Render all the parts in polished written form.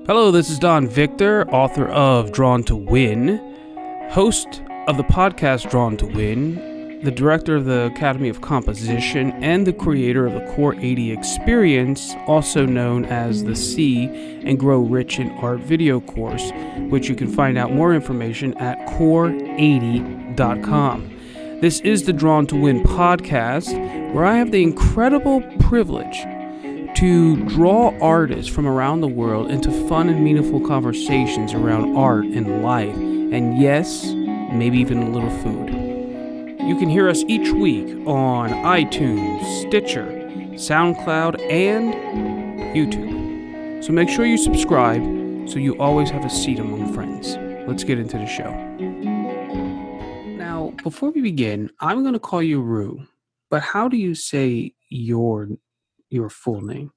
Hello, this is Don Victor, author of Drawn to Win, host of the podcast Drawn to Win, the director of the Academy of Composition, and the creator of the Core 80 Experience, also known as the See and Grow Rich in Art video course, which you can find out more information at core80.com. This is the Drawn to Win podcast, where I have the incredible privilege to draw artists from around the world into fun and meaningful conversations around art and life, and yes, maybe even a little food. You can hear us each week on iTunes, Stitcher, SoundCloud, and YouTube. So make sure you subscribe so you always have a seat among friends. Let's get into the show. Now, before we begin, I'm going to call you Rue, but how do you say your full name?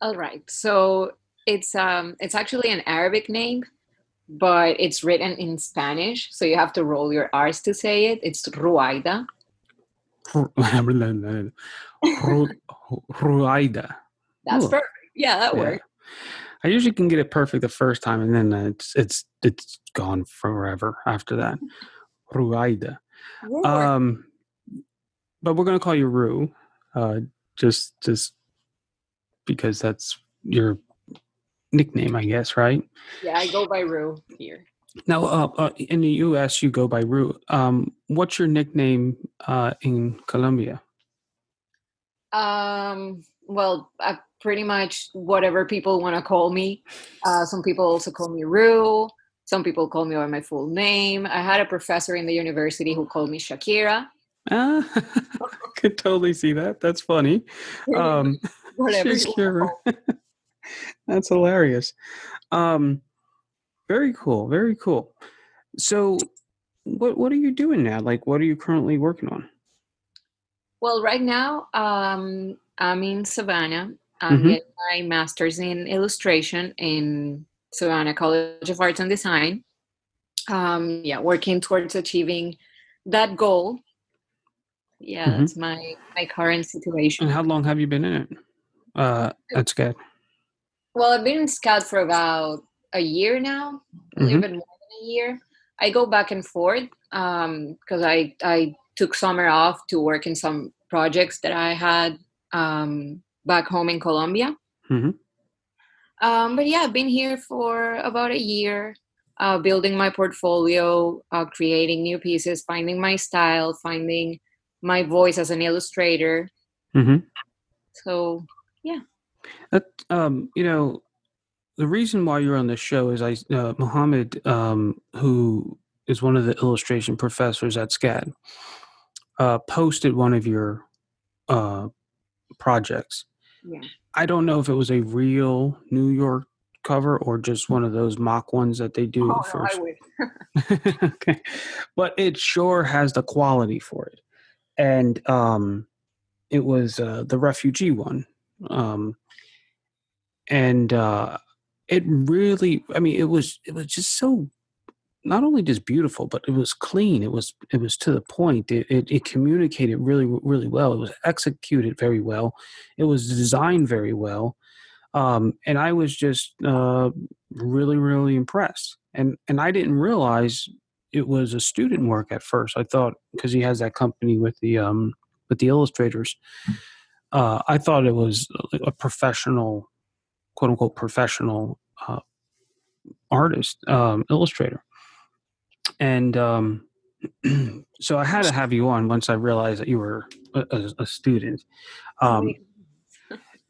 All right. So it's actually an Arabic name, but it's written in Spanish, so you have to roll your R's to say it. It's Ruaida. Ruaida. That's perfect. Yeah, that works. I usually can get it perfect the first time, and then it's gone forever after that. Ruaida. But we're gonna call you Rue, just because that's your nickname, I guess, right? Yeah, I go by Rue here. Now, in the U.S., you go by Rue. What's your nickname in Colombia? Well, pretty much whatever people want to call me. Some people also call me Rue. Some people call me by my full name. I had a professor in the university who called me Shakira. I could totally see that. That's funny. Whatever. Shakira. That's hilarious. Very cool. Very cool. So, what are you doing now? Like, what are you currently working on? Well, right now, I'm in Savannah. I'm getting my master's in illustration in Savannah College of Arts and Design. Working towards achieving that goal. Yeah, that's my current situation. And how long have you been in it? At SCAD? Well, I've been in SCAD for about a year now, a little bit more than a year. I go back and forth because I took summer off to work in some projects that I had back home in Colombia. But yeah, I've been here for about a year, building my portfolio, creating new pieces, finding my style, finding my voice as an illustrator. So, yeah. That, the reason why you're on the show is Mohammed, who is one of the illustration professors at SCAD, posted one of your projects. Yeah. I don't know if it was a real New York cover or just one of those mock ones that they do first. No, I would. Okay. But it sure has the quality for it. And it was the Refugee one. It really, I mean, it was just so, not only just beautiful, but it was clean. It was to the point. It communicated really, really well. It was executed very well. It was designed very well. And I was just really, really impressed. And I didn't realize it was a student work at first. I thought, because he has that company with the illustrators, I thought it was a professional, quote unquote, professional artist, illustrator. And so I had to have you on once I realized that you were a student.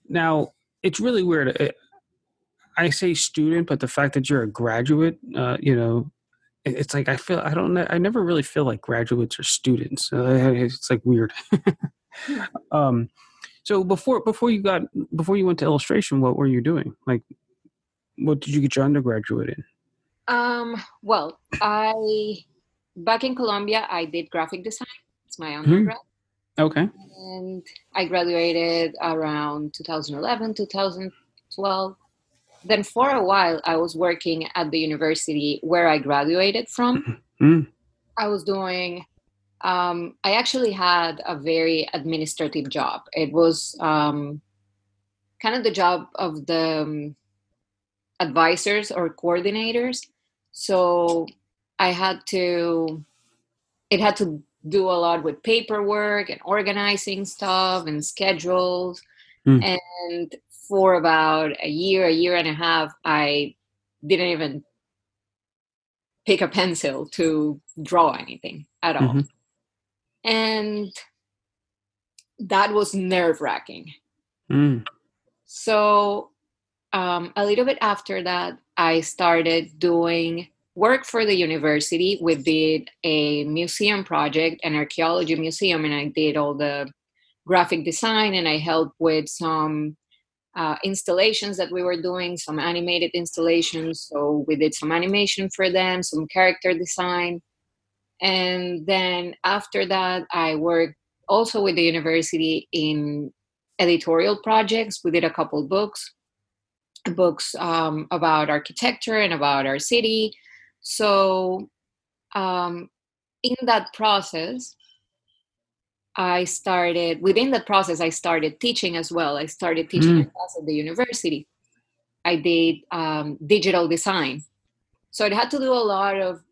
Now, it's really weird. I say student, but the fact that you're a graduate, it's like I never really feel like graduates are students. It's like weird. So before you went to illustration, what were you doing? Like, what did you get your undergraduate in? Well, back in Colombia, I did graphic design. It's my undergrad. Okay. And I graduated around 2011, 2012. Then for a while, I was working at the university where I graduated from. I was doing, I actually had a very administrative job. It was kind of the job of the advisors or coordinators. So I had to, it had to do a lot with paperwork and organizing stuff and schedules. Mm. And for about a year and a half, I didn't even pick a pencil to draw anything at all. Mm-hmm. And that was nerve wracking. Mm. So a little bit after that, I started doing work for the university. We did a museum project, an archaeology museum, and I did all the graphic design, and I helped with some installations that we were doing, some animated installations. So we did some animation for them, some character design. And then after that, I worked also with the university in editorial projects. We did a couple books about architecture and about our city. So um, in that process, within that process, I started teaching as well. I started teaching a Mm. class at the university. I did digital design. So it had to do a lot of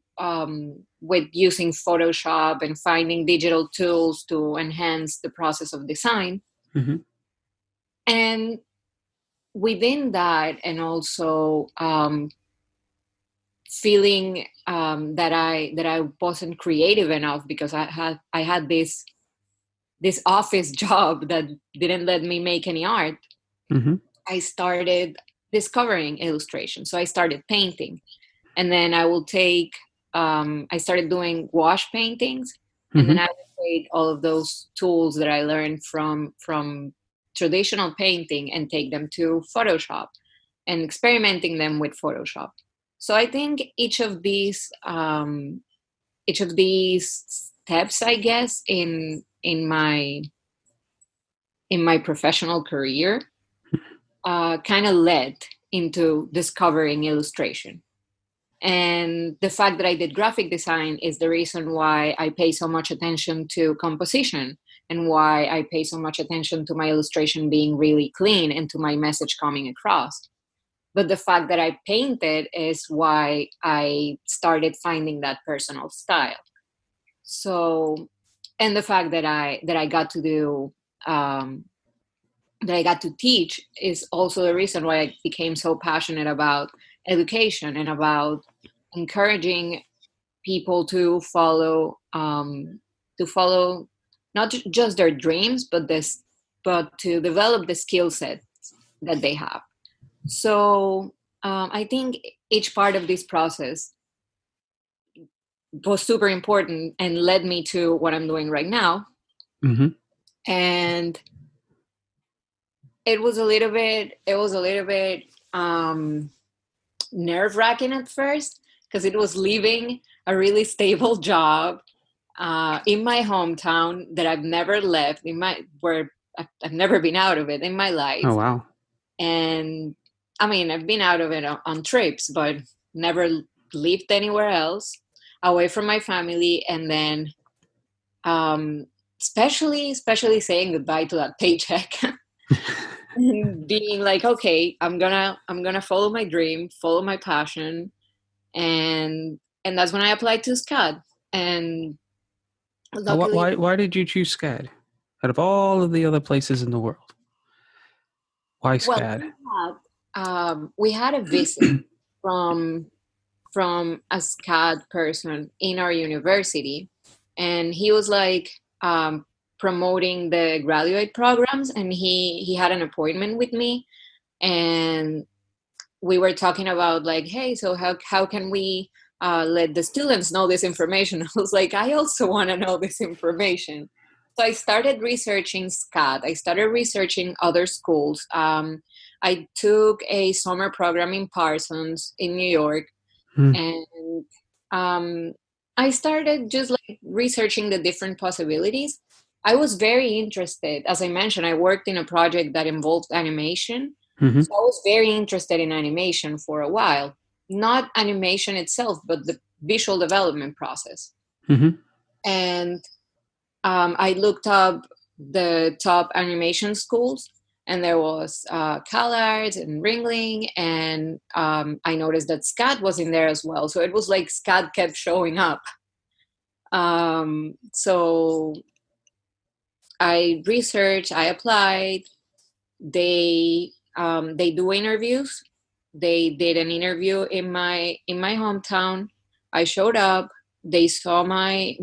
with using Photoshop and finding digital tools to enhance the process of design. Mm-hmm. And within that, and also feeling that I wasn't creative enough because I had this office job that didn't let me make any art. Mm-hmm. I started discovering illustration. So I started painting, and then I started doing wash paintings, and then Mm-hmm. I would take all of those tools that I learned from traditional painting and take them to Photoshop and experimenting them with Photoshop. So I think each of these steps, I guess, in my professional career, kind of led into discovering illustration. And the fact that I did graphic design is the reason why I pay so much attention to composition and why I pay so much attention to my illustration being really clean and to my message coming across. But the fact that I painted is why I started finding that personal style. So, and the fact that I got to do that I got to teach is also the reason why I became so passionate about education and about encouraging people to follow not just their dreams, but to develop the skill set that they have. So I think each part of this process was super important and led me to what I'm doing right now. Mm-hmm. And it was a little bit nerve wracking at first because it was leaving a really stable job in my hometown that I've never left where I've never been out of it in my Oh life. wow. And I mean, I've been out of it on trips, but never lived anywhere else away from my family. And then, um, especially saying goodbye to that paycheck and being like, okay, I'm gonna follow my dream, follow my passion, and that's when I applied to SCAD. And Now, luckily, why did you choose SCAD out of all of the other places in the world? Why well, SCAD? we had a visit from a SCAD person in our university, and he was like promoting the graduate programs, and he had an appointment with me, and we were talking about like, hey, so how can we let the students know this information? I was like, I also want to know this information. So I started researching SCAD. I started researching other schools. I took a summer program in Parsons in New York, Hmm. and um, I started just like researching the different possibilities. I was very interested. As I mentioned, I worked in a project that involved animation. Mm-hmm. So I was very interested in animation for a while. Not animation itself, but the visual development process. Mm-hmm. And I looked up the top animation schools. and there was Callards and Ringling, and I noticed that Scat was in there as well. So it was like Scat kept showing up. So I researched, I applied. They do interviews. They did an interview in my hometown. I showed up. They saw my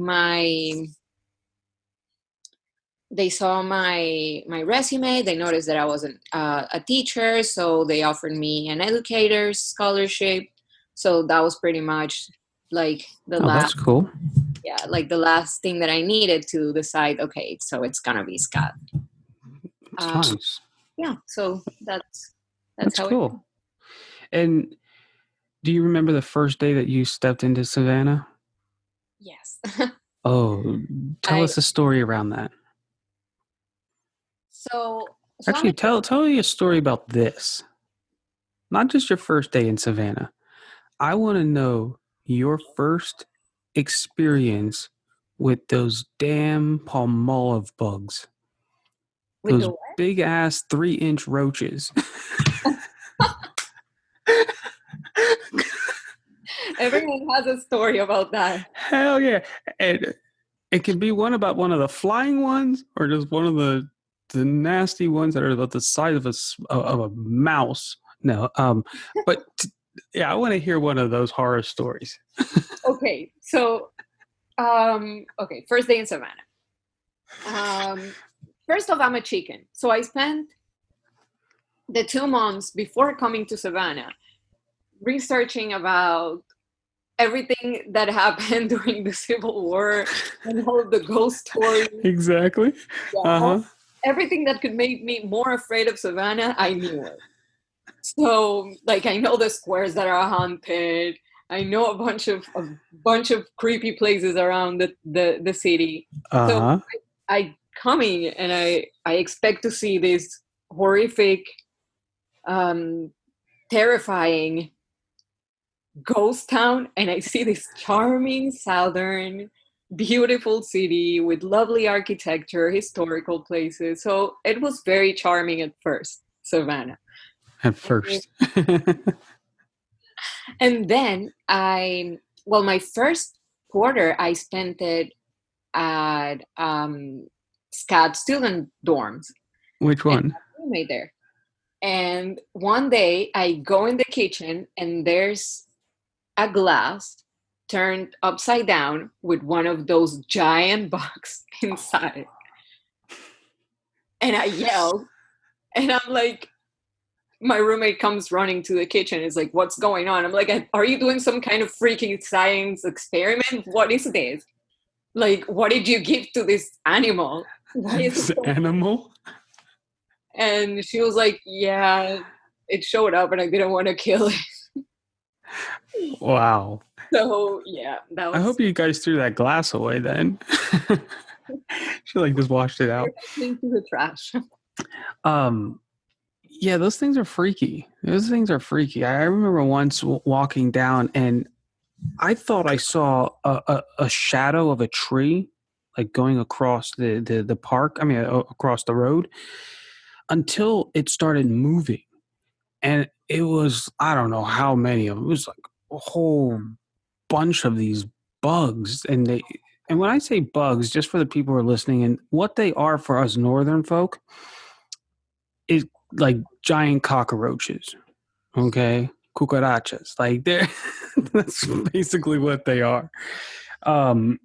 resume. They noticed that I wasn't a teacher, so they offered me an educator's scholarship. So that was pretty much like the Oh, last, that's cool. yeah, like the last thing that I needed to decide. Okay, so it's gonna be Scott. It's nice. Yeah, so that's That's how it. cool. And do you remember the first day that you stepped into Savannah? Yes. Oh, tell I us a story around that. so I'm Actually, tell me a story about this. Not just your first day in Savannah. I want to know your first experience with those damn palmolive bugs. with Those the big ass 3-inch roaches. everyone has a story about that. Hell yeah. And it can be one about one of the flying ones or just one of the nasty ones that are about the size of a mouse. No, but yeah, I want to hear one of those horror stories. Okay, so okay, first day in Savannah. Um, First off, I'm a chicken, so I spent the 2 months before coming to Savannah researching about everything that happened during the Civil War and all of the ghost stories. Exactly. Yeah, Uh huh. everything that could make me more afraid of Savannah, I knew it. So, like, I know the squares that are haunted. I know a bunch of creepy places around the city. Uh So huh. I coming and I expect to see this horrific, um, terrifying ghost town, and I see this charming southern, beautiful city with lovely architecture, historical places. So it was very charming at first, Savannah. At first. And then well, my first quarter I spent it at SCAD student dorms, Which and one? I had a roommate there. And one day I go in the kitchen and there's a glass turned upside down with one of those giant bugs inside. And I yelled, and I'm like, my roommate comes running to the kitchen. Is like, "What's going on?" I'm like, "Are you doing some kind of freaking science experiment? What is this? Like, what did you give to this animal? Why is it This so?" animal? And she was like, "Yeah, it showed up, and I didn't want to kill it." Wow. So yeah, that I was hope you guys threw that glass away then. She like just washed it out. into the trash. Um, yeah, those things are freaky. Those things are freaky. I remember once walking down and I thought I saw a shadow of a tree like going across the park. I mean, across the road until it started moving. And it was, I don't know how many of them. It was like a whole bunch of these bugs. And when I say bugs, just for the people who are listening, and what they are for us northern folk is like giant cockroaches. Okay, cucarachas. Like they're that's basically what they are. And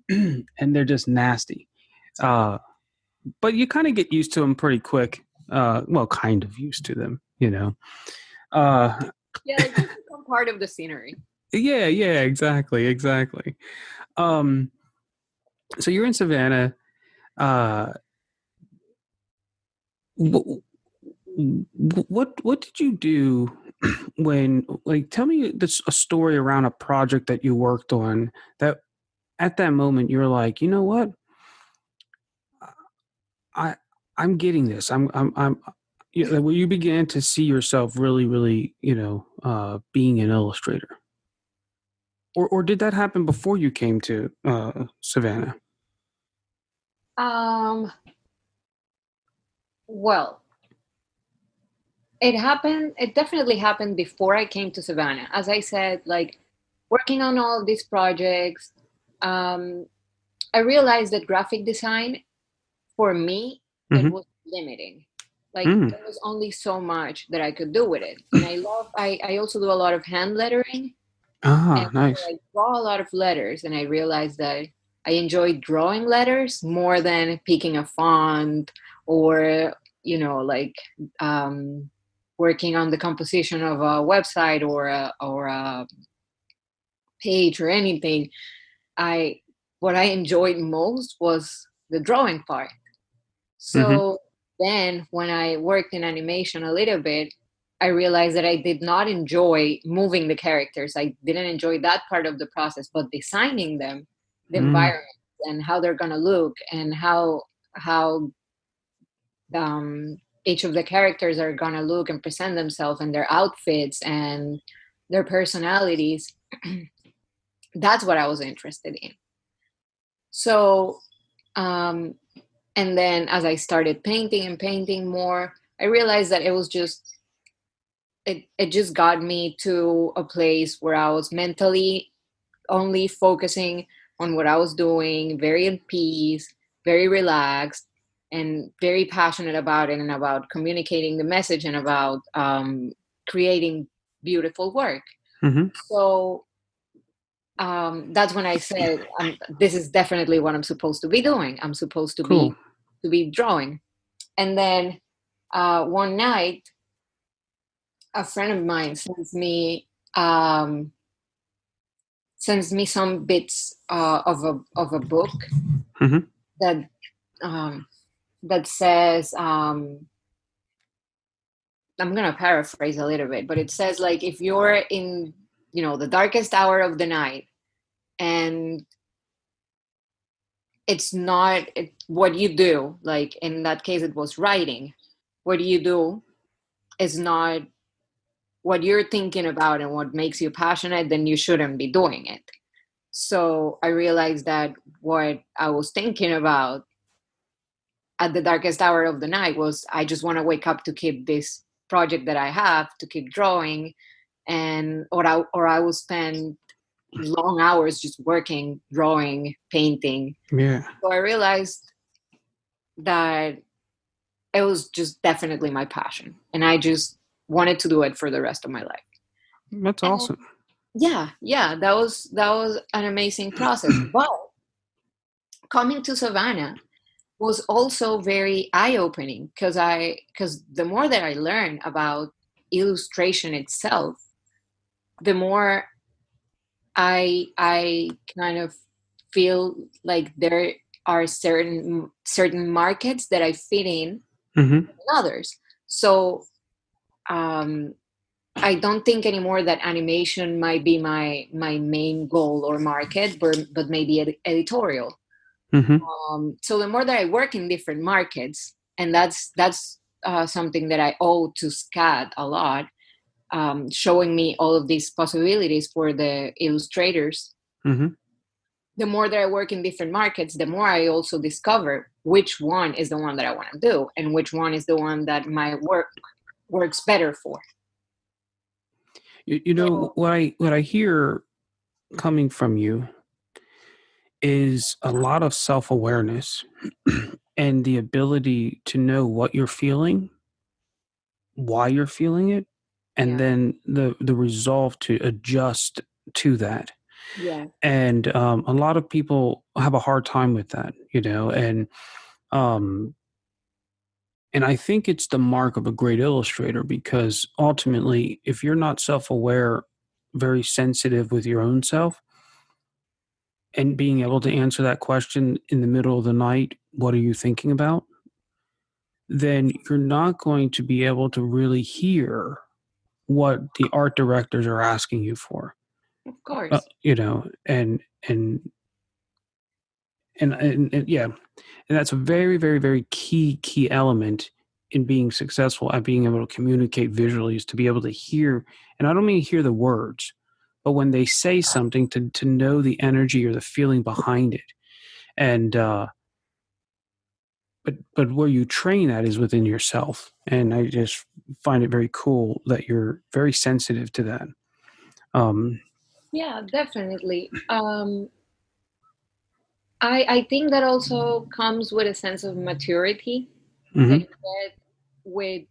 they're just nasty. Uh, but you kind of get used to them pretty quick. Well, kind of used to them, you know. Uh, Yeah, like this become part of the scenery. yeah, yeah, exactly, exactly. Um, so you're in Savannah. Uh, what did you do when like tell me this a story around a project that you worked on that at that moment you're like, you know what, I I'm getting this. I'm where you began to see yourself really, really, being an illustrator. Or did that happen before you came to Savannah? Um, well, it happened. It definitely happened before I came to Savannah. As I said, like working on all these projects, um, I realized that graphic design for me, it Mm-hmm. was limiting. Like Mm. there was only so much that I could do with it. And I also do a lot of hand lettering, and Ah, so nice. I draw a lot of letters, and I realized that I enjoy drawing letters more than picking a font or, like um, working on the composition of a website or a page or anything. I What I enjoyed most was the drawing part. Mm-hmm. So then when I worked in animation a little bit, I realized that I did not enjoy moving the characters. I didn't enjoy that part of the process, but designing them, the Mm. environment and how they're gonna look and how each of the characters are gonna look and present themselves and their outfits and their personalities. That's what I was interested in. So um, and then as I started painting and painting more, I realized that it just got me to a place where I was mentally only focusing on what I was doing, very at peace, very relaxed, and very passionate about it and about communicating the message and about creating beautiful work. Mm-hmm. So that's when I said, this is definitely what I'm supposed to be doing. I'm supposed Cool. to be drawing. And then one night, a friend of mine um, sends me some bits of a book Mm-hmm. that um, that says, I'm gonna paraphrase a little bit, but it says like if you're in the darkest hour of the night and it's not what you do, like in that case it was writing, what you do is not what you're thinking about and what makes you passionate, then you shouldn't be doing it. So I realized that what I was thinking about at the darkest hour of the night was I just want to wake up to keep this project that I have, to keep drawing, and or I will spend long hours just working, drawing, painting. Yeah. So I realized that it was just definitely my passion, and I just wanted to do it for the rest of my life. That's And awesome. yeah, that was an amazing process. But coming to Savannah was also very eye-opening because the more that I learned about illustration itself, the more I kind of feel like there are certain markets that I fit in Mm-hmm. and others. So um, I don't think anymore that animation might be my main goal or market, but maybe editorial. Mm-hmm. So the more that I work in different markets, and that's something that I owe to SCAD a lot, showing me all of these possibilities for the illustrators. Mm-hmm. The more that I work in different markets, the more I also discover which one is the one that I want to do and which one is the one that my work works better for. You know So, what I hear coming from you is a lot of self-awareness and the ability to know what you're feeling, why you're feeling it, and yeah, then the resolve to adjust to that. yeah, And a lot of people have a hard time with that, um, and I think it's the mark of a great illustrator because ultimately, if you're not self-aware, very sensitive with your own self, and being able to answer that question in the middle of the night, what are you thinking about? Then you're not going to be able to really hear what the art directors are asking you for. of course. You know, and yeah, and that's a very, very, very key element in being successful at being able to communicate visually is to be able to hear, and I don't mean hear the words, but when they say something to know the energy or the feeling behind it. And but where you train at is within yourself, and I just find it very cool that you're very sensitive to that. Um, Yeah, definitely. I think that also comes with a sense of maturity that mm-hmm, you get with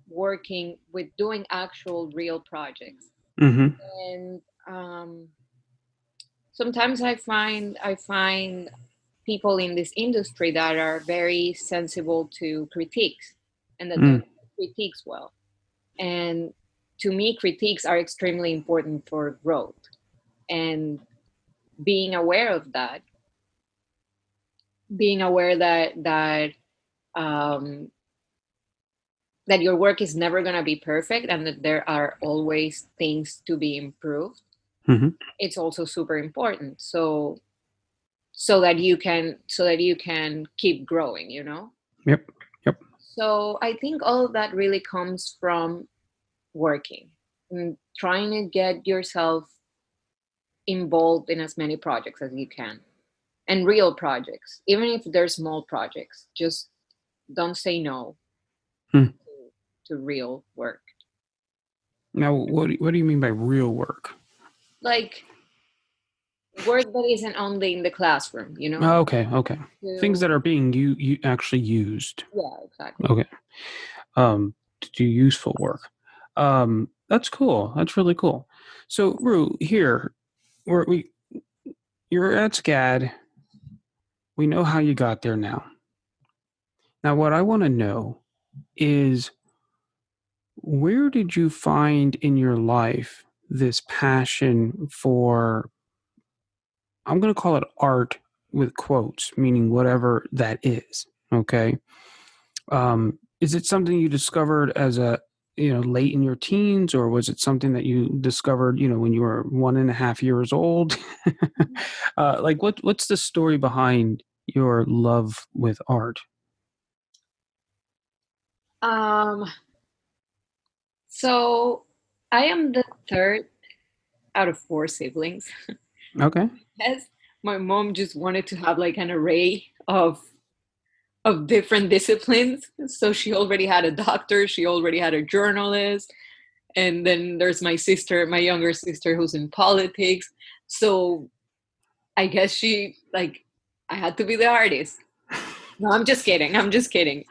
working with doing actual real projects. mm-hmm, And sometimes I find people in this industry that are very sensible to critiques and that mm, they critiques well. And to me, critiques are extremely important for growth. And being aware of that, being aware um, that your work is never going to be perfect and that there are always things to be improved, mm-hmm. it's also super important. So that you can keep growing, you know. Yep, yep. So I think all of that really comes from working and trying to get yourself involved in as many projects as you can, and real projects, even if they're small projects. Just don't say no Hmm. to real work. Now, what do you mean by real work? Like work that isn't only in the classroom, you know? Oh, okay, okay. Things To that are being you actually used. Yeah, exactly. Okay. To do useful work. That's cool. That's really cool. So, Rue, here we you're at SCAD. We know how you got there now. Now, what I want to know is where did you find in your life this passion for, I'm going to call it art with quotes, meaning whatever that is. Okay. Is it something you discovered as a, late in your teens, or was it something that you discovered, when you were 1.5 years old? Like what's the story behind your love with art? Um, so I am the third out of four siblings. Okay. Yes, my mom just wanted to have like an array of different disciplines. So she already had a doctor, she already had a journalist, and then there's my sister, my younger sister, who's in politics. So I guess she like I had to be the artist. No, I'm just kidding. I'm just kidding.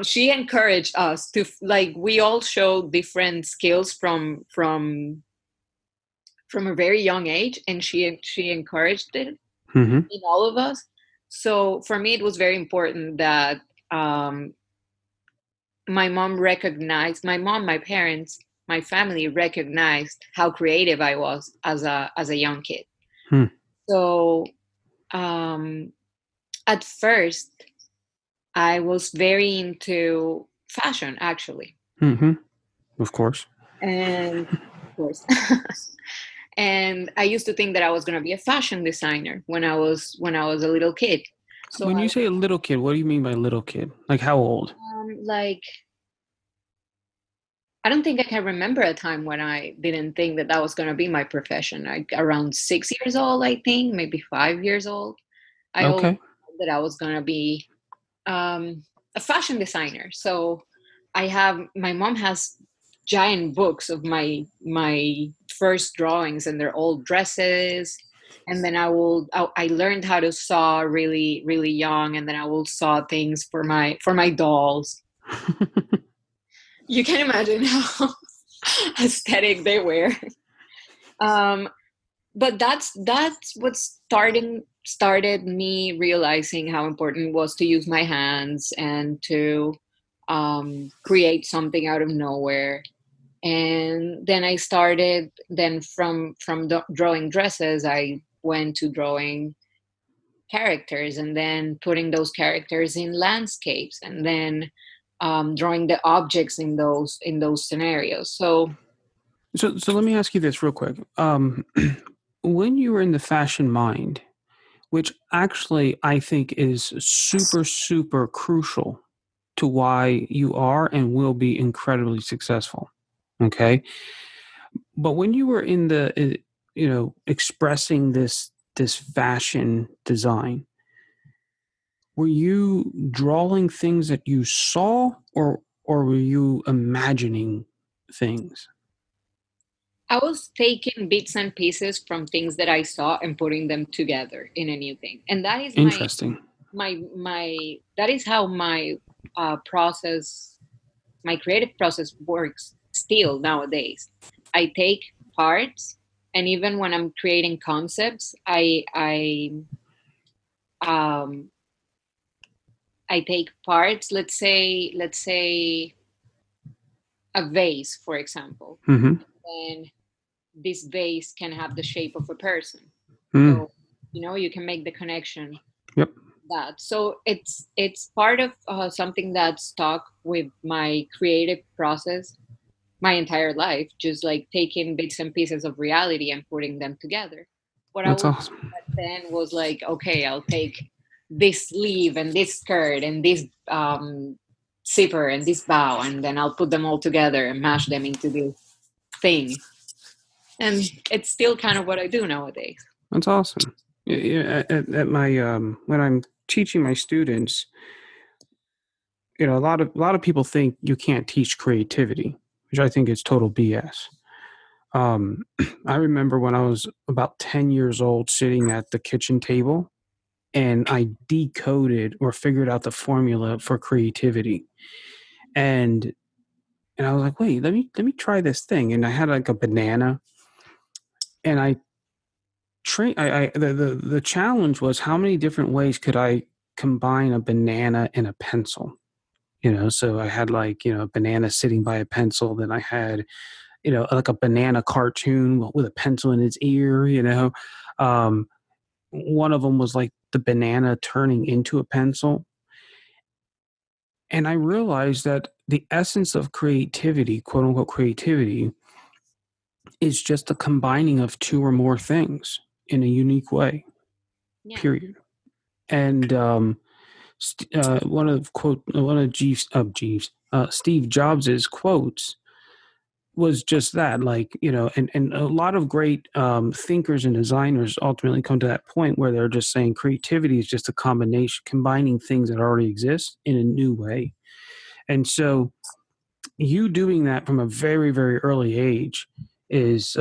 She encouraged us to like we all show different skills from a very young age, and she encouraged it Mm-hmm. in all of us. So for me, it was very important that um, my mom, my parents, my family recognized how creative I was as a young kid. Hmm. So um, at first, I was very into fashion, actually, Mm-hmm. Of course. and of course. And I used to think that I was going to be a fashion designer when I was a little kid. So When you say a little kid, what do you mean by little kid? Like how old? like I don't think I can remember a time when I didn't think that that was going to be my profession. Like around 6 years old, I think, maybe 5 years old. I always Okay. thought that I was going to be um, a fashion designer. So my mom has giant books of my first drawings, and they're all dresses. And then I learned how to sew really really young, and then I will sew things for my dolls. You can imagine how aesthetic they were. Um, but that's what started me realizing how important it was to use my hands and to create something out of nowhere. And then I started. Then from drawing dresses, I went to drawing characters, and then putting those characters in landscapes, and then drawing the objects in those scenarios. So So let me ask you this real quick. When you were in the fashion mind, which actually I think is super, super crucial to why you are and will be incredibly successful. Okay. But when you were in the, expressing this fashion design, were you drawing things that you saw, or were you imagining things? I was taking bits and pieces from things that I saw and putting them together in a new thing. And that is Interesting. that is how my process, my creative process works still nowadays. I take parts, and even when I'm creating concepts, um, I take parts. Let's say a vase, for example, Mm-hmm. and this vase can have the shape of a person. Mm. So you can make the connection Yep. that. So it's part of something that's stuck with my creative process my entire life, just like taking bits and pieces of reality and putting them together. What I That's would awesome. do back then was like, okay, I'll take this sleeve and this skirt and this zipper and this bow, and then I'll put them all together and mash them into this thing. And it's still kind of what I do nowadays. That's awesome. Yeah, at my when I'm teaching my students, a lot of people think you can't teach creativity, which I think is total BS. Um, I remember when I was about 10 years old, sitting at the kitchen table, and I decoded or figured out the formula for creativity, and I was like, wait, let me try this thing, and I had like a banana, and the challenge was how many different ways could I combine a banana and a pencil. So I had like a banana sitting by a pencil. Then I had like a banana cartoon with a pencil in its ear. Um, One of them was like the banana turning into a pencil, and I realized that the essence of creativity, quote unquote creativity, is just the combining of two or more things in a unique way. Yeah. Period. And one of Steve Jobs's quotes was just that, like, and a lot of great thinkers and designers ultimately come to that point where they're just saying creativity is just a combination, combining things that already exist in a new way. And so you doing that from a very, very early age is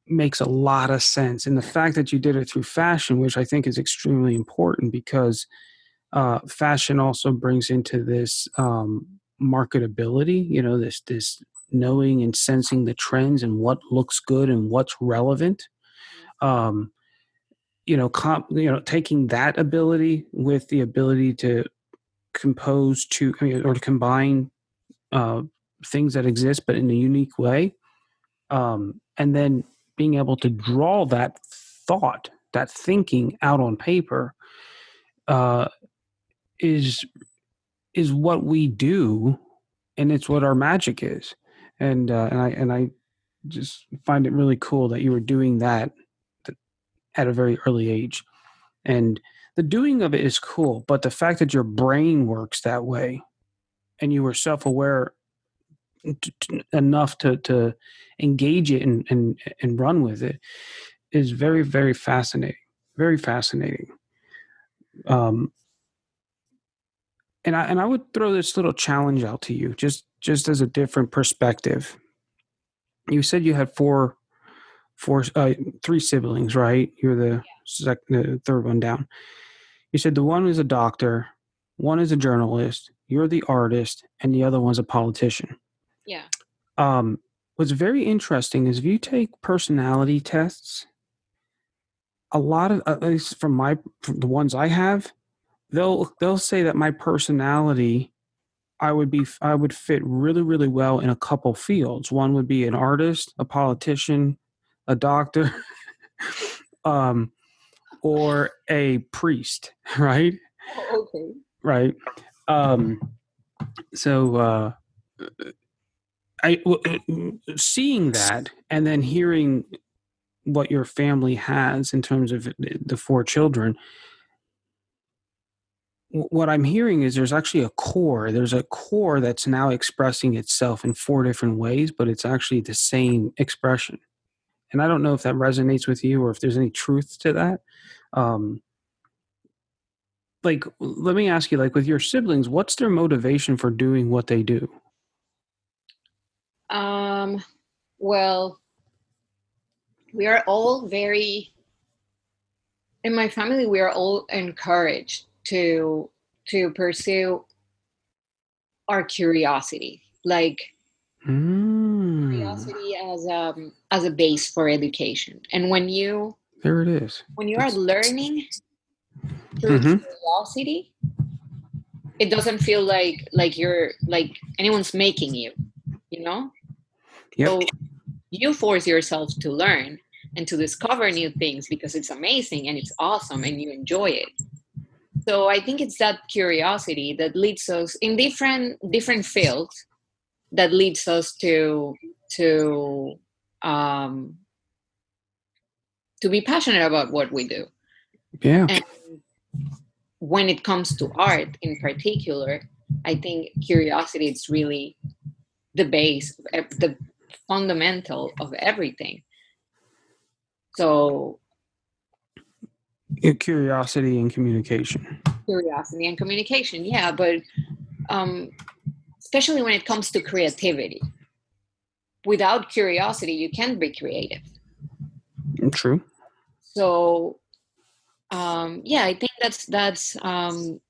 makes a lot of sense. And the fact that you did it through fashion, which I think is extremely important, because fashion also brings into this marketability. This knowing and sensing the trends and what looks good and what's relevant. Um, taking that ability with the ability to compose or to combine uh, things that exist but in a unique way, and then being able to draw that thought, that thinking out on paper, uh, is what we do, and it's what our magic is. And I just find it really cool that you were doing that at a very early age. And the doing of it is cool, but the fact that your brain works that way and you were self-aware enough to engage it and run with it is very, very fascinating. Very fascinating. Um, and I would throw this little challenge out to you, just as a different perspective. You said you had three siblings, right? You're the third one down. You said the one is a doctor, one is a journalist, you're the artist, and the other one's a politician. Yeah. Um, what's very interesting is if you take personality tests, a lot of, at least from the ones I have, they'll say that my personality, I would fit really, really well in a couple fields. One would be an artist, a politician, a doctor, um, or a priest, right? Oh, okay. Right. Um, so seeing that and then hearing what your family has in terms of the four children, what I'm hearing is there's actually a core. There's a core that's now expressing itself in four different ways, but it's actually the same expression. And I don't know if that resonates with you or if there's any truth to that. Um, like, let me ask you, like, with your siblings, what's their motivation for doing what they do? Um, well, we are all very, in my family, we are all encouraged to pursue our curiosity, like Mm, curiosity as a base for education. And there it is. when you are That's, learning through mm-hmm. curiosity, it doesn't feel like you're like anyone's making you, you know? Yep. So you force yourself to learn and to discover new things because it's amazing and it's awesome and you enjoy it. So I think it's that curiosity that leads us in different fields, that leads us to um, to be passionate about what we do. Yeah. And when it comes to art in particular, I think curiosity is really the base, the fundamental of everything. So Curiosity and communication. curiosity and communication, yeah, but um, especially when it comes to creativity, without curiosity, you can't be creative. True. So yeah, I think that's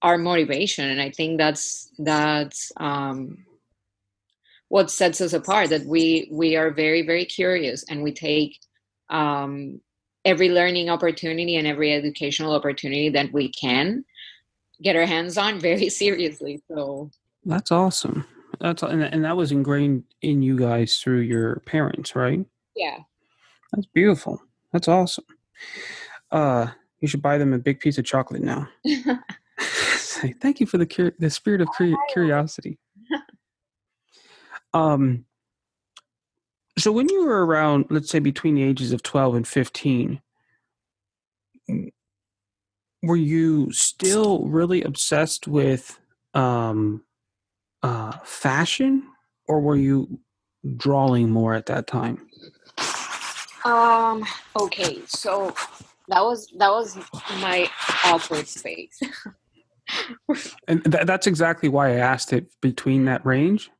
our motivation, and I think that's what sets us apart. That we are very very curious, and we take um, every learning opportunity and every educational opportunity that we can get our hands on very seriously. So That's awesome. And that was ingrained in you guys through your parents, right? yeah. That's beautiful. That's awesome. You should buy them a big piece of chocolate now. Say thank you for the spirit of curiosity. Um, so when you were around, let's say between the ages of 12 and 15, were you still really obsessed with um, fashion, or were you drawing more at that time? Um, okay, so that was my awkward phase. And that's exactly why I asked it between that range,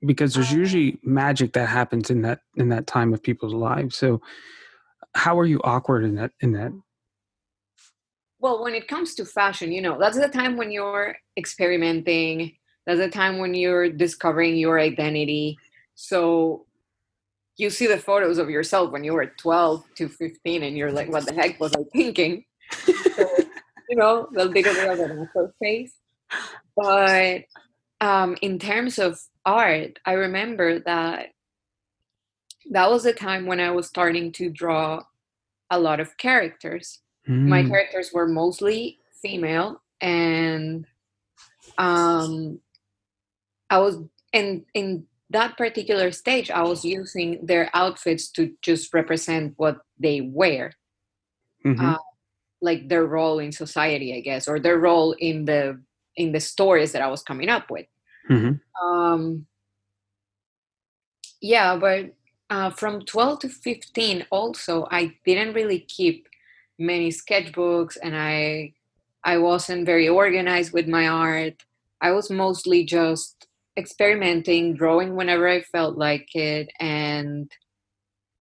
because there's usually magic that happens in that time of people's lives. So how are you awkward in that? Well, when it comes to fashion, that's the time when you're experimenting. That's the time when you're discovering your identity. So you see the photos of yourself when you were 12 to 15, and you're like, what the heck was I thinking? So, the little bit of an awkward phase. But in terms of art, I remember that was the time when I was starting to draw a lot of characters. My Mm, characters were mostly female, and um, I was in that particular stage. I was using their outfits to just represent what they wear, mm-hmm, uh, like their role in society, I guess, or their role in the stories that I was coming up with. mm-hmm. Um, yeah, but from 12 to 15, also, I didn't really keep many sketchbooks, and I wasn't very organized with my art. I was mostly just experimenting, drawing whenever I felt like it, and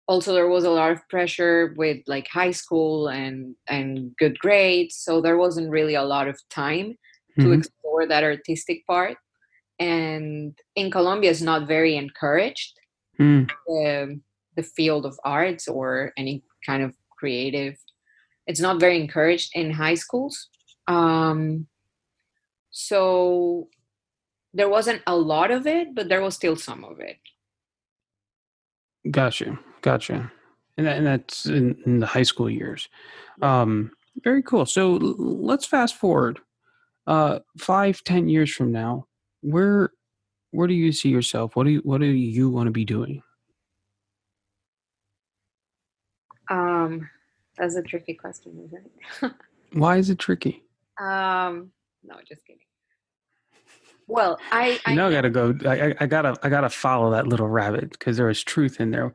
also there was a lot of pressure with like high school and good grades, so there wasn't really a lot of time to Mm-hmm. explore that artistic part. And in Colombia, it's not very encouraged, Mm. the the field of arts or any kind of creative. It's not very encouraged in high schools. So there wasn't a lot of it, but there was still some of it. Gotcha. And that's in the high school years. Yeah. Um, Very cool. So let's fast forward 5, 10 years from now. Where where do you see yourself? What do you want to be doing? Um, that's a tricky question, isn't it? Why is it tricky? No, just kidding. Well, You I know, I know. gotta go. I gotta follow that little rabbit because there is truth in there.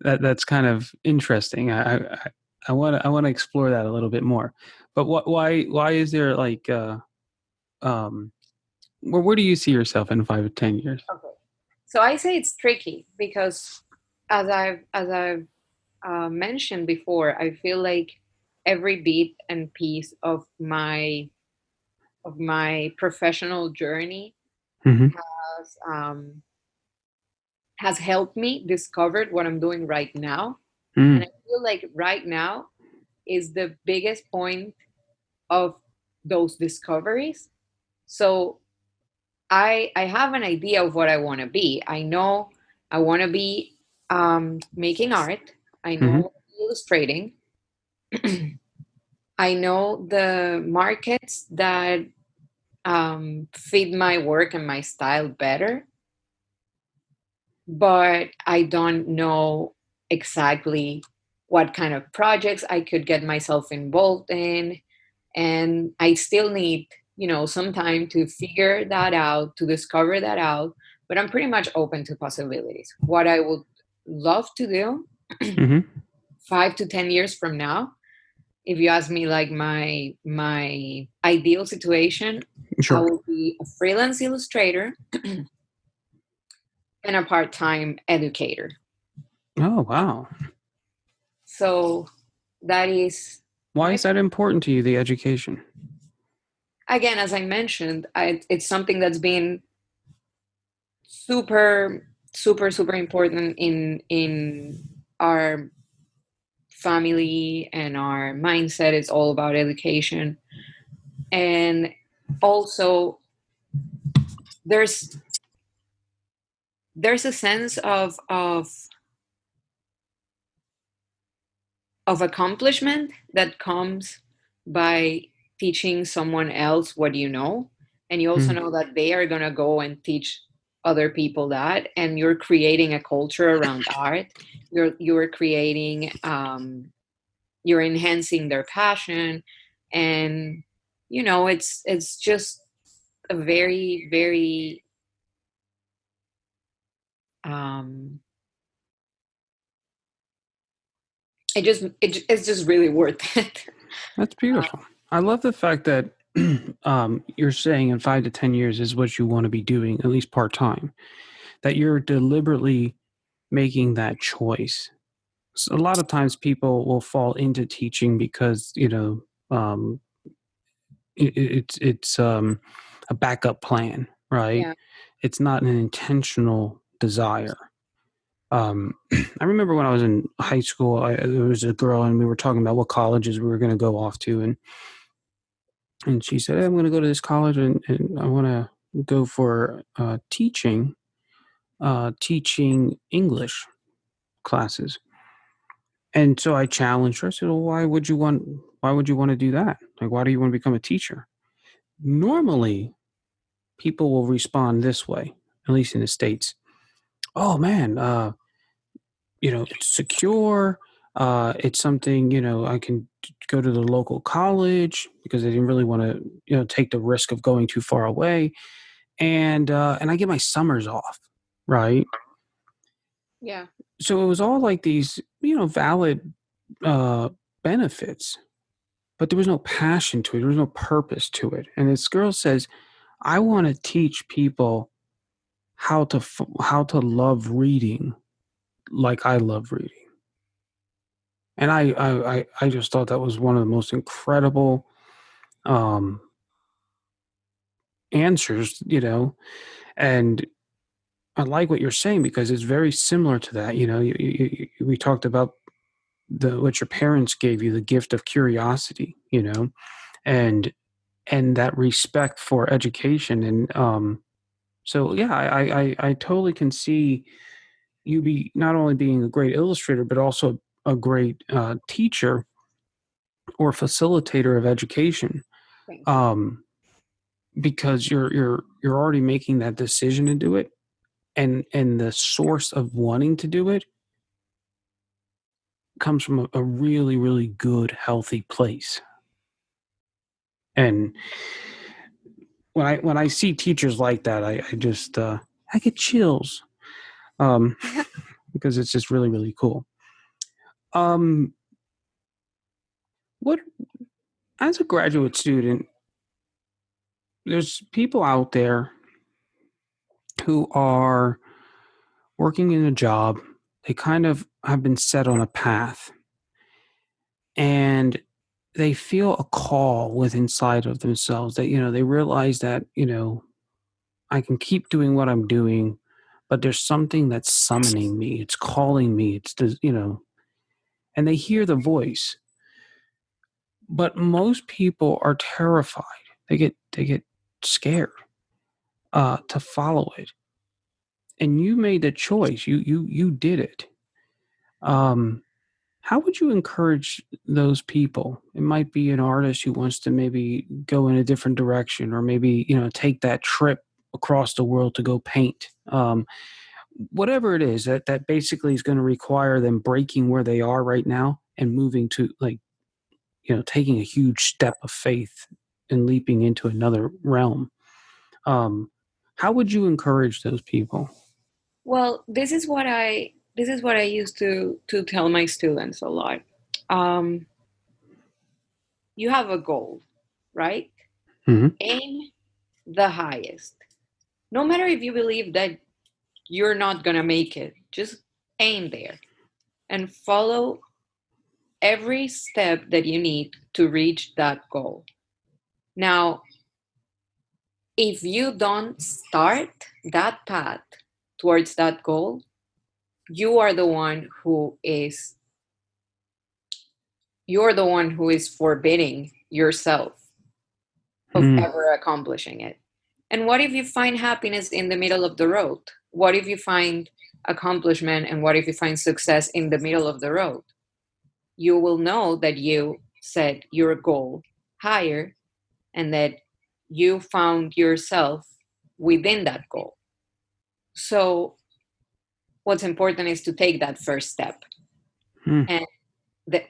That's kind of interesting. I want to explore that a little bit more. But why is there like um where do you see yourself in 5 to 10 years? Okay. So I say it's tricky because, as I've mentioned before, I feel like every bit and piece of my professional journey Mm-hmm. has has helped me discover what I'm doing right now, and Mm-hmm. I feel like right now is the biggest point of those discoveries. So I have an idea of what I want to be. I know I want to be making art. I know I Mm-hmm. want to be illustrating. I know the markets that fit my work and my style better, but I don't know exactly what kind of projects I could get myself involved in. And I still need, some time to figure that out, to discover that out. But I'm pretty much open to possibilities. What I would love to do Mm-hmm. 5 to 10 years from now, if you ask me, like my ideal situation, I Sure. will be a freelance illustrator and a part-time educator. Oh, wow. So that is Why my, is that important to you, the education? again, as I mentioned, it's something that's been super, super, super important in our family, and our mindset is all about education. And also, there's there's a sense of accomplishment that comes by teaching someone else what you know, and you also Mm. know that they are going to go and teach other people that, and you're creating a culture around art. You're creating, you're enhancing their passion. And it's just a very, very, um it's just really worth it. That's beautiful. I love the fact that you're saying in 5 to 10 years is what you want to be doing, at least part time. That you're deliberately making that choice. So a lot of times people will fall into teaching because it's a backup plan, right? Yeah. It's not an intentional desire. I remember when I was in high school, there was a girl, and we were talking about what colleges we were going to go off to, and she said, hey, I'm going to go to this college, and I want to go for teaching English classes. And so I challenged her. I said, well, why would you want to do that? Like, why do you want to become a teacher? Normally, people will respond this way, at least in the States. Oh man, it's secure. It's something, I can go to the local college because I didn't really want to, take the risk of going too far away. And I get my summers off, right? Yeah. So it was all like these, valid benefits, but there was no passion to it. There was no purpose to it. And this girl says, "I want to teach people how to love reading like I love reading." And I just thought that was one of the most incredible um, answers, and I like what you're saying because it's very similar to that. We talked about the what your parents gave you, the gift of curiosity, and that respect for education, and so yeah, I totally can see you be not only being a great illustrator but also a great teacher or facilitator of education, Thank you. um, because you're already making that decision to do it, and the source of wanting to do it comes from a really, really good, healthy place. And when I see teachers like that, I just I get chills, um, because it's just really, really cool. Um, what as a graduate student, there's people out there who are working in a job. They kind of have been set on a path, and they feel a call within inside of themselves that, they realize that, I can keep doing what I'm doing, but there's something that's summoning me. It's calling me. It's the, and they hear the voice. But most people are terrified. They get scared to follow it. And you made the choice. You did it. Um, how would you encourage those people? It might be an artist who wants to maybe go in a different direction, or maybe take that trip across the world to go paint. Whatever it is that basically is going to require them breaking where they are right now and moving to, like, taking a huge step of faith and leaping into another realm. Um, how would you encourage those people? Well, this is what I used to tell my students a lot. Um, you have a goal, right? Mm-hmm. Aim the highest. No matter if you believe that you're not gonna make it, just aim there and follow every step that you need to reach that goal. Now, if you don't start that path towards that goal, you are the one who is you're the one who is forbidding yourself of Mm-hmm. ever accomplishing it. And what if you find happiness in the middle of the road? What if you find accomplishment and what if you find success in the middle of the road? You will know that you set your goal higher and that you found yourself within that goal. So, what's important is to take that first step. And the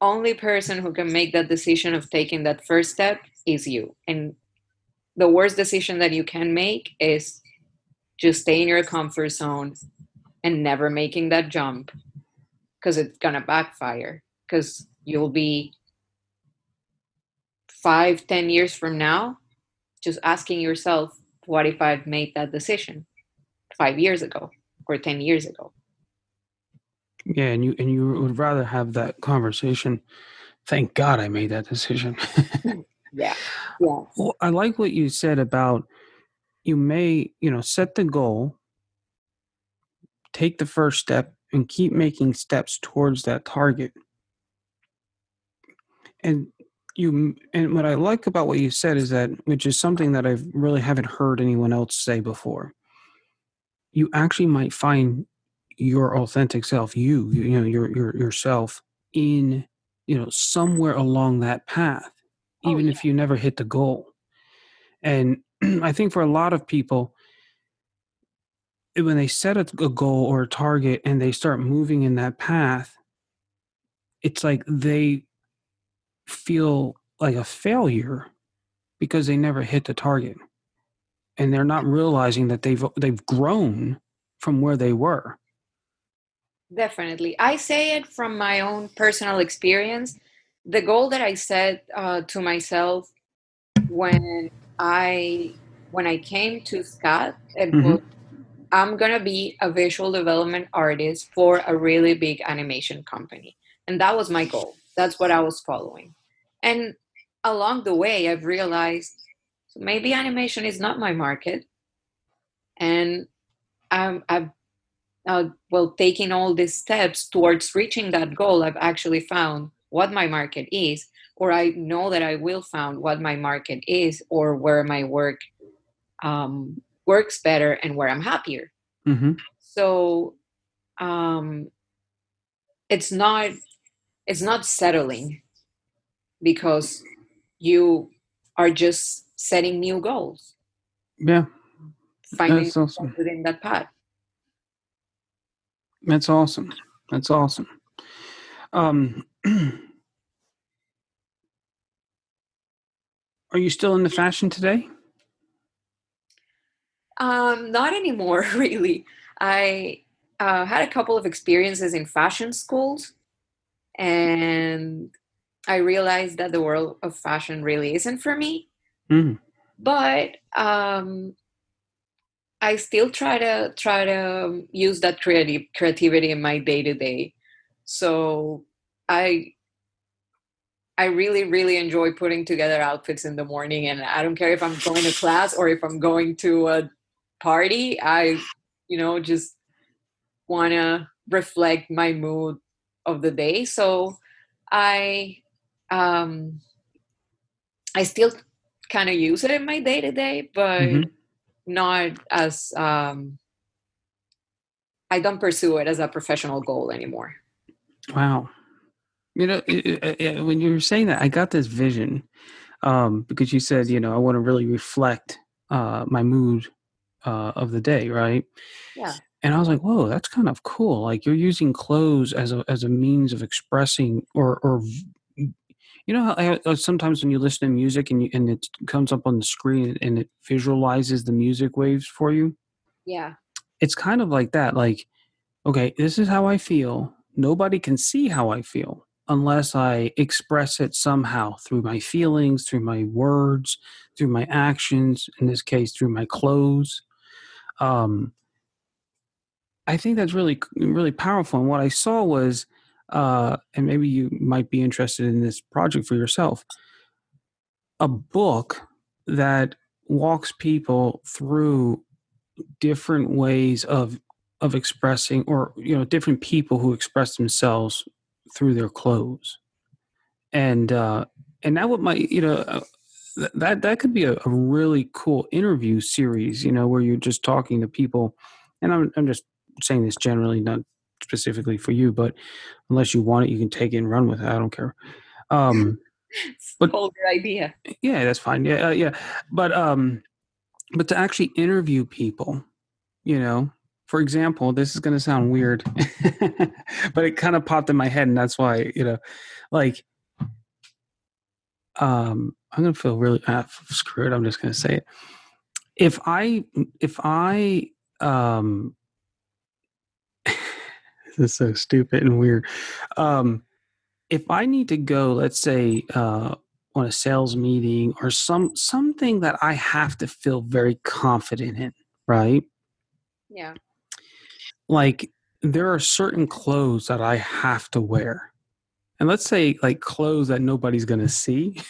only person who can make that decision of taking that first step is you. And the worst decision that you can make is just stay in your comfort zone and never making that jump, because it's gonna backfire, because you'll be 5, 10 years from now just asking yourself, what if I'd made that decision 5 years ago or 10 years ago? Yeah, and you would rather have that conversation. Thank God I made that decision. Yeah. Yes. Well, I like what you said about, you may, set the goal, take the first step, and keep making steps towards that target. And and what I like about what you said is that, which is something that I really haven't heard anyone else say before. You actually might find your authentic self, your yourself, in, somewhere along that path, Oh, even yeah. if you never hit the goal. And I think for a lot of people, when they set a goal or a target and they start moving in that path, it's like they feel like a failure because they never hit the target, and they're not realizing that they've grown from where they were. Definitely. I say it from my own personal experience. The goal that I set to myself when I when I came to Scott, it was, Mm-hmm. I'm gonna be a visual development artist for a really big animation company. And that was my goal. That's what I was following. And along the way I've realized, so maybe animation is not my market. And I've well, taking all these steps towards reaching that goal, I've actually found what my market is, or I know that I will found what my market is, or where my work works better and where I'm happier. Mm-hmm. So um, it's not it's not settling because you are just setting new goals, Yeah, finding that's yourself awesome. within that path. That's awesome. That's awesome. Um, are you still into fashion today? Not anymore, really. I had a couple of experiences in fashion schools, and I realized that the world of fashion really isn't for me. Mm, But I still try to use that creativity in my day to day. So I I really enjoy putting together outfits in the morning, and I don't care if I'm going to class or if I'm going to a party. Just want to reflect my mood of the day. So I um I still kind of use it in my day to day, but hmm not as I don't pursue it as a professional goal anymore. Wow. When you were saying that, I got this vision because you said, I want to really reflect my mood of the day, right? Yeah. And I was like, whoa, that's kind of cool. Like you're using clothes as a means of expressing or how sometimes when you listen to music and it comes up on the screen and it visualizes the music waves for you. Yeah. It's kind of like that. Like, okay, this is how I feel. Nobody can see how I feel unless I express it somehow through my feelings, through my words, through my actions, in this case, through my clothes. Um, I think that's really, really powerful. And what I saw was, and maybe you might be interested in this project for yourself, a book that walks people through different ways of expressing, or different people who express themselves through their clothes. And that would might that could be a really cool interview series, where you're just talking to people. And I'm just saying this generally, not specifically for you, but unless you want it, you can take it and run with it. I don't care. um but Whole good idea. yeah, that's fine. Yeah, yeah. But to actually interview people, for example, this is going to sound weird, but it kind of popped in my head, and that's why, like, I'm going to feel really screwed. I'm just going to say it. If I um this is so stupid and weird. um if I need to go, let's say, on a sales meeting or something that I have to feel very confident in, right? Yeah. Like, there are certain clothes that I have to wear. And let's say, like, clothes that nobody's going to see.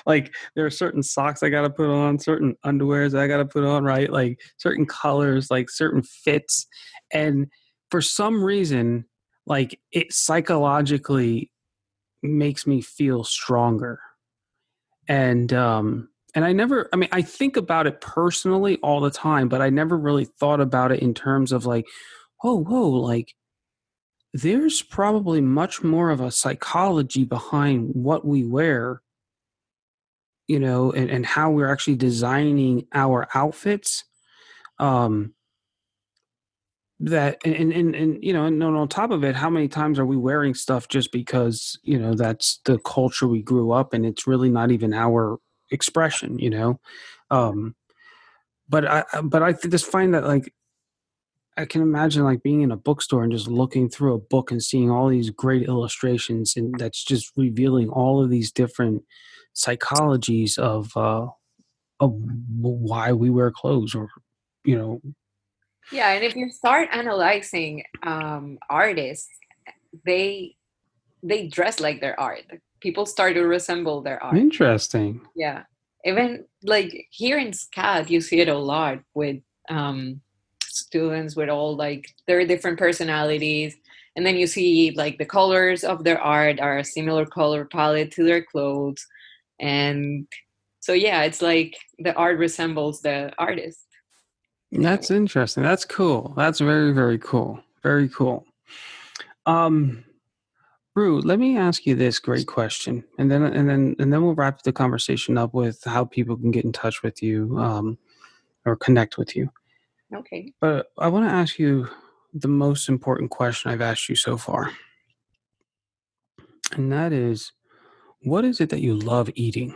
Like, there are certain socks I got to put on, certain underwears I got to put on, right? Like certain colors, like certain fits. And for some reason, like, it psychologically makes me feel stronger. And I mean, I think about it personally all the time, but I never really thought about it in terms of like, whoa, like, there's probably much more of a psychology behind what we wear, and how we're actually designing our outfits. Um, that and on top of it, how many times are we wearing stuff just because that's the culture we grew up in? It's really not even our expression. Yeah. Um, but I just find that, like, I can imagine, like, being in a bookstore and just looking through a book and seeing all these great illustrations, and that's just revealing all of these different psychologies of why we wear clothes, or you know Yeah, and if you start analyzing artists, they they dress like their art. People start to resemble their art. interesting. Yeah. Even like here in SCAD, you see it a lot with students with all like their different personalities. And then you see like the colors of their art are a similar color palette to their clothes. And so, yeah, it's like the art resembles the artist in a way. That's interesting. That's cool. That's very, very cool. Very cool. um Rue, let me ask you this great question, and then we'll wrap the conversation up with how people can get in touch with you, or connect with you. Okay. But I want to ask you the most important question I've asked you so far, and that is, what is it that you love eating?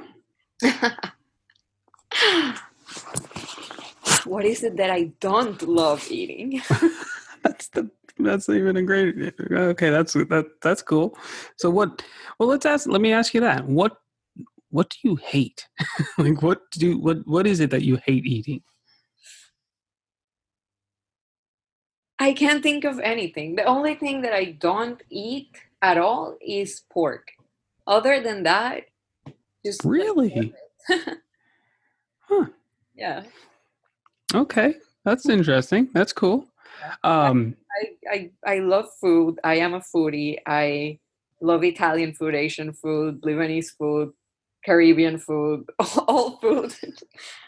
What is it that I don't love eating? That's the That's even a great. Okay, that's cool. So what? Well, let's ask. Let me ask you that. What do you hate? Like, what is it that you hate eating? I can't think of anything. The only thing that I don't eat at all is pork. Other than that, just like Really? Huh. yeah. Okay, that's interesting. That's cool. I, Um, I love food. I am a foodie. I love Italian food, Asian food, Lebanese food, Caribbean food, all food.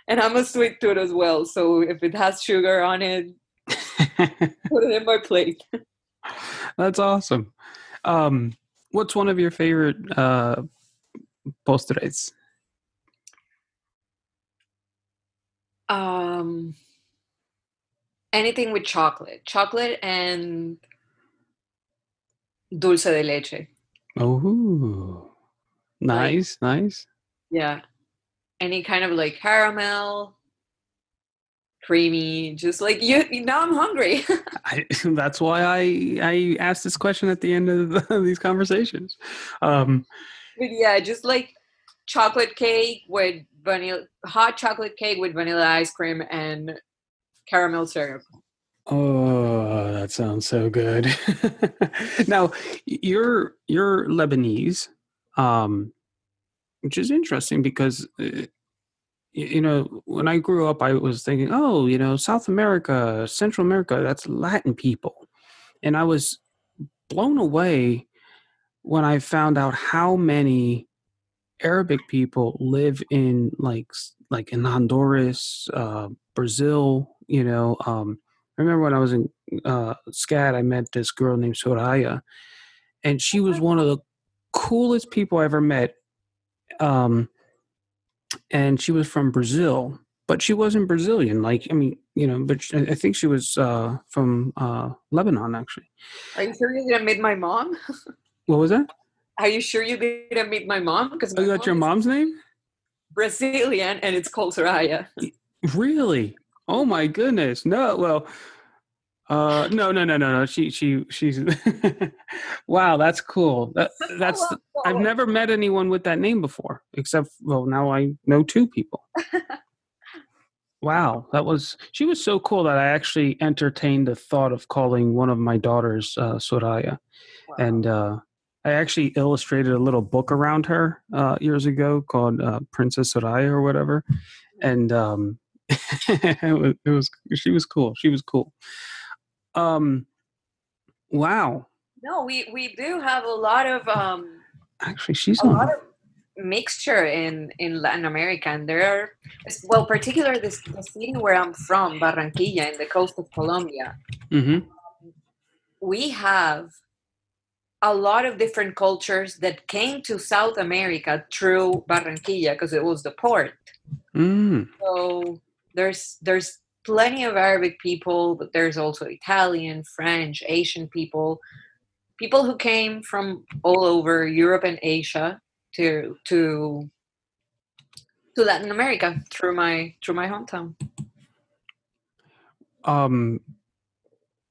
And I'm a sweet tooth as well. So if it has sugar on it, put it in my plate. that's awesome. Um, what's one of your favorite postres? Um, anything with chocolate, chocolate and dulce de leche. Oh, Like nice, nice. yeah, any kind of like caramel, creamy. Just like you now I'm hungry. That's why I asked this question at the end of these conversations. Um, But yeah, just like chocolate cake with vanilla, hot chocolate cake with vanilla ice cream and caramel syrup. oh, that sounds so good. Now, you're Lebanese, um, which is interesting because when I grew up, I was thinking, oh, South America, Central America, that's Latin people, and I was blown away when I found out how many Arabic people live in like in Honduras, Brazil. I remember when I was in SCAD, I met this girl named Soraya, and she was one of the coolest people I ever met. Um, and she was from Brazil, but she wasn't Brazilian. Like, I mean, but I think she was from Lebanon, actually. Are you sure you didn't meet my mom? What was that? Are you sure you didn't meet my mom? Because Oh, my you got mom your is mom's name? Brazilian and it's called Soraya. Really? Oh my goodness. No, well, no, no, no, no, no. She's wow, that's cool. That's Oh, I've well, never met anyone with that name before, except well, now I know two people. Wow, she was so cool that I actually entertained the thought of calling one of my daughters Soraya, and wow. I actually illustrated a little book around her years ago called Princess Soraya or whatever, and it was she was cool. She was cool. Um, wow. No, we do have Actually, she's a lot on. of mixture in Latin America, and there are well, particularly the city where I'm from, Barranquilla, in the coast of Colombia. Mm-hmm. We have a lot of different cultures that came to South America through Barranquilla because it was the port. Mm. So there's plenty of Arabic people, but there's also Italian, French, Asian people, people who came from all over Europe and Asia to Latin America through my hometown. Um,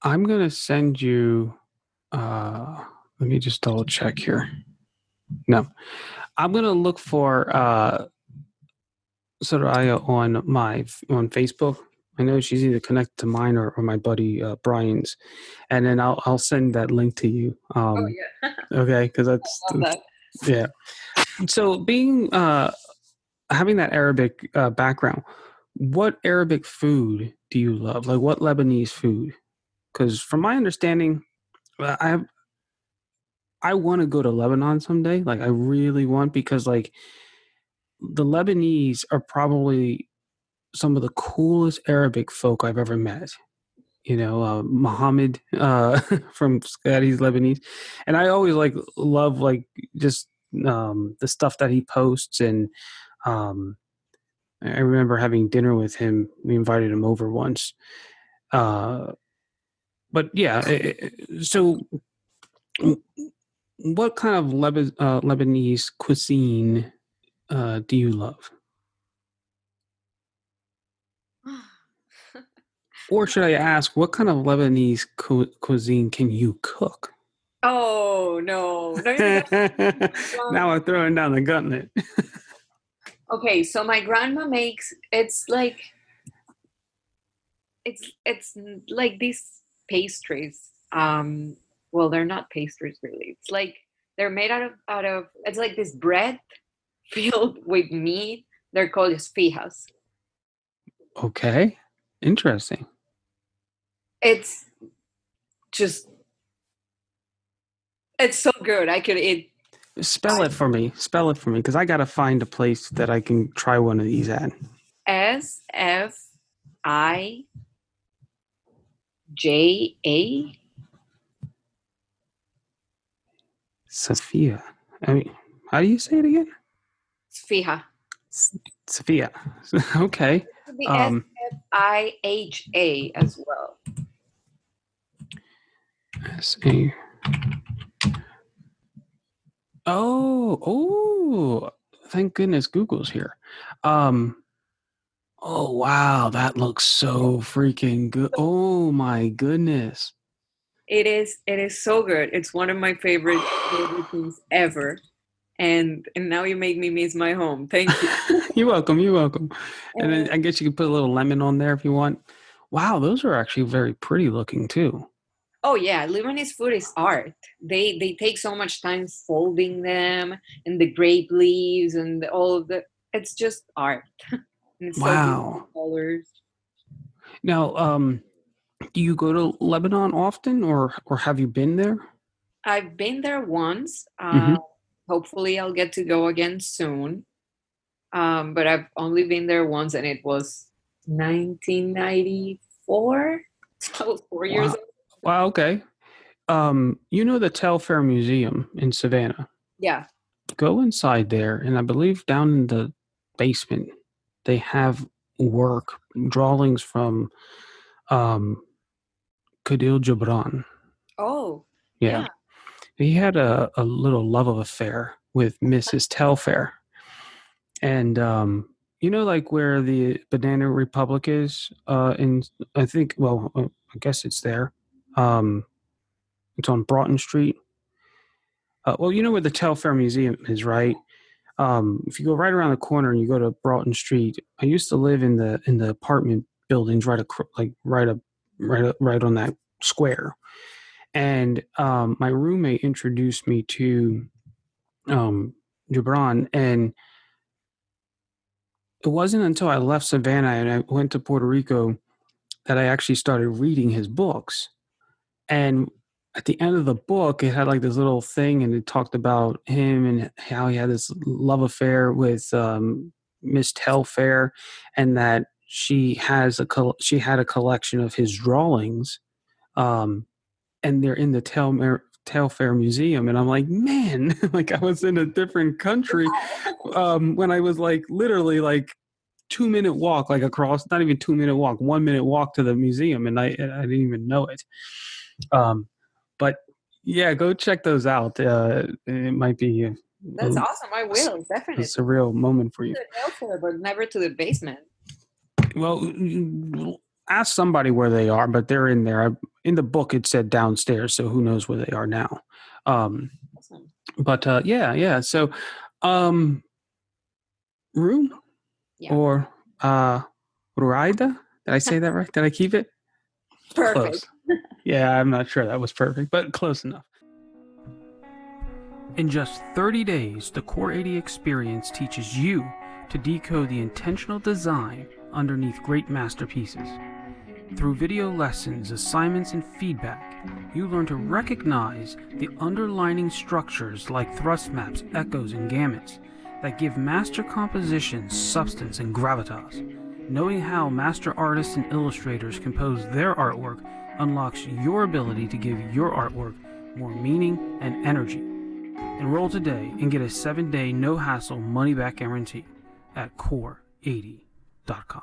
I'm gonna send you. Let me just double check here. No, I'm gonna look for Soraya on Facebook. I know she's either connected to mine or my buddy Brian's, and then I'll send that link to you. Oh yeah, Okay, because love that. yeah. So being having that Arabic background, what Arabic food do you love? Like what Lebanese food? Because from my understanding, I want to go to Lebanon someday. Like I really want because like the Lebanese are probably some of the coolest Arabic folk I've ever met. Muhammad from Scotty's Lebanese, and I always like love like just the stuff that he posts and um, I remember having dinner with him. We invited him over once. Uh, but yeah, so what kind of Lebanese cuisine do you love? Or should I ask, what kind of Lebanese cuisine can you cook? Oh no, no, no, no. Now I'm throwing down the gauntlet. Okay, so my grandma makes it's like these pastries. Well, they're not pastries really. It's like they're made out of it's like this bread filled with meat. They're called fijas. Okay, interesting. It's just it's so good. I could eat Spell five it for me. Spell it for me, because I got to find a place that I can try one of these at. SFIJA. Sophia. I mean, how do you say it again? Fija. Sophia. Okay. It could be Um, SFIHA as well. S-A. Oh, thank goodness Google's here. Um, oh, wow. That looks so freaking good. Oh, my goodness. It is so good. It's one of my favorite things ever. And now you make me miss my home. Thank you. You're welcome. You're welcome. And then And I guess you could put a little lemon on there if you want. Wow, those are actually very pretty looking too. oh yeah, Lebanese food is art. They take so much time folding them and the grape leaves and all of the it's just art. And it's so beautiful Wow. colors. Now, do you go to Lebanon often, or have you been there? I've been there once. Mm-hmm. Hopefully I'll get to go again soon. But I've only been there once and it was 1994. So I was 4 years Wow. old. Wow. Okay. You know the Telfair Museum in Savannah. Yeah. Go inside there, and I believe down in the basement they have work drawings from um, Khalil Gibran. Oh, Yeah, yeah. he had a little love affair with Mrs. Telfair, and like where the Banana Republic is, in I think, well, I guess it's there. Um, it's on Broughton Street. Well, you know where the Telfair Museum is, right? If you go right around the corner and you go to Broughton Street, I used to live in the apartment buildings right on that square, and my roommate introduced me to um, Gibran, and it wasn't until I left Savannah and I went to Puerto Rico that I actually started reading his books. And at the end of the book, it had like this little thing, and it talked about him and how he had this love affair with Miss Telfair, and that she had a collection of his drawings, um, and they're in the Telfair Museum. And I'm like, man, like I was in a different country when I was like literally like 2 minute walk, like across, not even 2 minute walk, 1 minute walk to the museum, and I didn't even know it. Um, but yeah, go check those out. It might be That's awesome. I will, a definitely. surreal moment for you. To the Delta, but never to the basement. Well, ask somebody where they are, but they're in there. In the book, it said downstairs, so who knows where they are now. Um, Awesome. but yeah. So, um, room Yeah. or Ruaida? Did I say that right? Did I keep it Perfect. close? Yeah, I'm not sure that was perfect, but close enough. In just 30 days, the Core 80 experience teaches you to decode the intentional design underneath great masterpieces. Through video lessons, assignments, and feedback, you learn to recognize the underlying structures like thrust maps, echoes, and gamuts that give master compositions substance and gravitas. Knowing how master artists and illustrators compose their artwork unlocks your ability to give your artwork more meaning and energy. Enroll today and get a 7-day no-hassle money-back guarantee at core80.com.